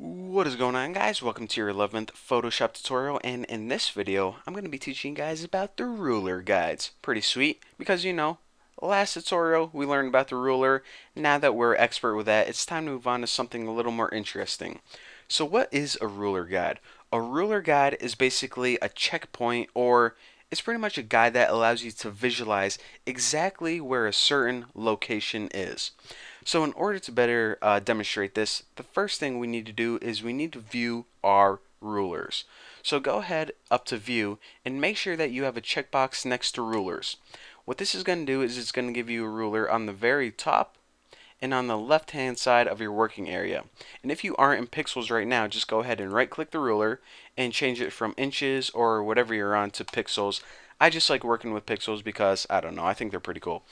What is going on, guys? Welcome to your 11th Photoshop tutorial, and in this video I'm going to be teaching you guys about the ruler guides. Pretty sweet because last tutorial we learned about the ruler. Now that we're expert with that, it's time to move on to something a little more interesting. So what is a ruler guide? A ruler guide is basically a checkpoint, or it's pretty much a guide that allows you to visualize exactly where a certain location is. So in order to better demonstrate this, the first thing we need to do is we need to view our rulers. So go ahead up to view and make sure that you have a checkbox next to rulers. What this is going to do is it's going to give you a ruler on the very top and on the left hand side of your working area. And if you aren't in pixels right now, just go ahead and right click the ruler and change it from inches or whatever you're on to pixels. I just like working with pixels because I don't know, I think they're pretty cool.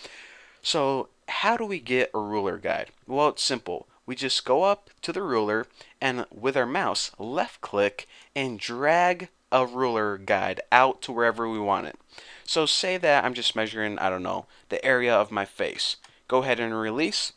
So how do we get a ruler guide? Well, it's simple. We just go up to the ruler and with our mouse left click and drag a ruler guide out to wherever we want it. So say that I'm just measuring, I don't know, the area of my face. Go ahead and release,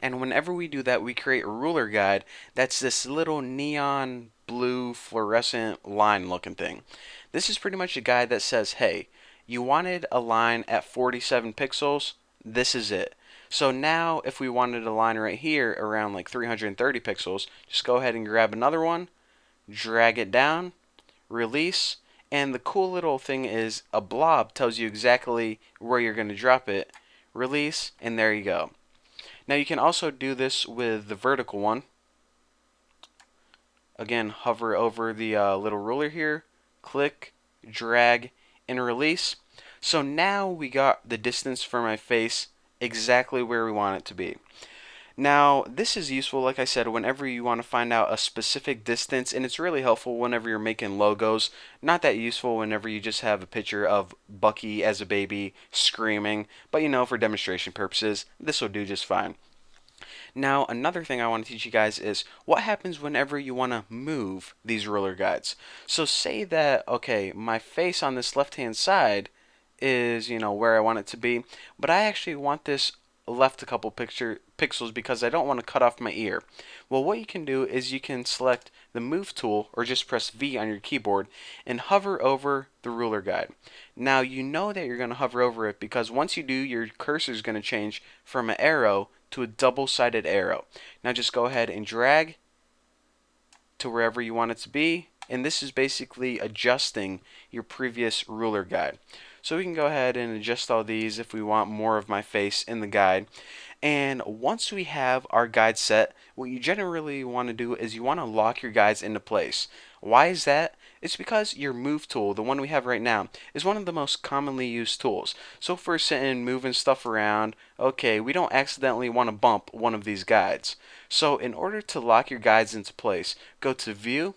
and whenever we do that, we create a ruler guide that's this little neon blue fluorescent line looking thing. This is pretty much a guide that says, hey, you wanted a line at 47 pixels, this is it. So now if we wanted a line right here around like 330 pixels, just go ahead and grab another one, drag it down, release, and the cool little thing is a blob tells you exactly where you're going to drop it, release, and there you go. Now you can also do this with the vertical one. Again, hover over the little ruler here, click, drag, and release. So now we got the distance for my face exactly where we want it to be. Now, this is useful, like I said, whenever you want to find out a specific distance, and it's really helpful whenever you're making logos. Not that useful whenever you just have a picture of Bucky as a baby screaming, but for demonstration purposes, this will do just fine. Now, another thing I want to teach you guys is what happens whenever you want to move these ruler guides. So say that, okay, my face on this left-hand side is, where I want it to be, but I actually want this left a couple pixels because I don't want to cut off my ear. Well, what you can do is you can select the move tool or just press V on your keyboard and hover over the ruler guide. Now you know that you're going to hover over it because once you do, your cursor is going to change from an arrow to a double-sided arrow. Now just go ahead and drag to wherever you want it to be, and this is basically adjusting your previous ruler guide. So we can go ahead and adjust all these if we want more of my face in the guide. And once we have our guide set, what you generally want to do is you want to lock your guides into place. Why is that? It's because your move tool, the one we have right now, is one of the most commonly used tools. So if we're sitting, moving stuff around, okay, we don't accidentally want to bump one of these guides. So in order to lock your guides into place, go to View,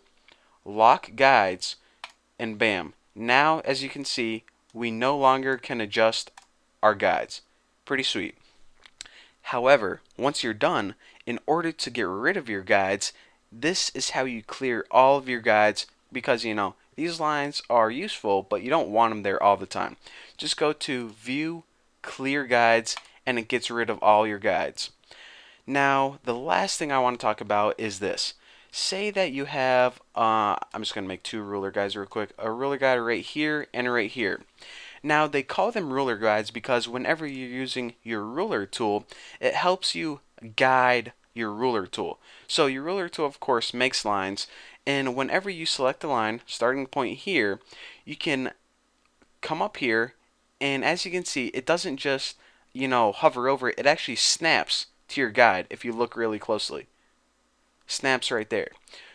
Lock Guides, and bam. Now, as you can see, we no longer can adjust our guides. Pretty sweet. However, once you're done, in order to get rid of your guides, this is how you clear all of your guides because these lines are useful, but you don't want them there all the time. Just go to View, Clear Guides, and it gets rid of all your guides. Now, the last thing I want to talk about is this. Say that you have, I'm just going to make two ruler guides real quick, a ruler guide right here and right here. Now, they call them ruler guides because whenever you're using your ruler tool, it helps you guide your ruler tool. So your ruler tool, of course, makes lines, and whenever you select a line, starting point here, you can come up here, and as you can see, it doesn't just, hover over it, it actually snaps to your guide if you look really closely. Snaps right there.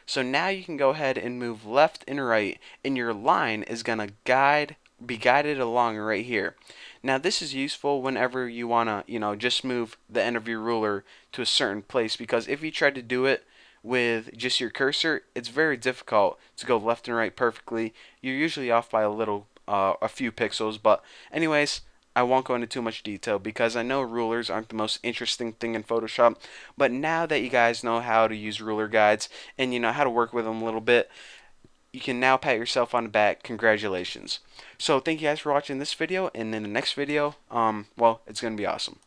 So now you can go ahead and move left and right, and your line is going to be guided along right here. Now this is useful whenever you want to, just move the end of your ruler to a certain place, because if you try to do it with just your cursor, it's very difficult to go left and right perfectly. You're usually off by a few pixels, but anyways, I won't go into too much detail because I know rulers aren't the most interesting thing in Photoshop, but now that you guys know how to use ruler guides and how to work with them a little bit, you can now pat yourself on the back. Congratulations. So thank you guys for watching this video, and in the next video, well, it's going to be awesome.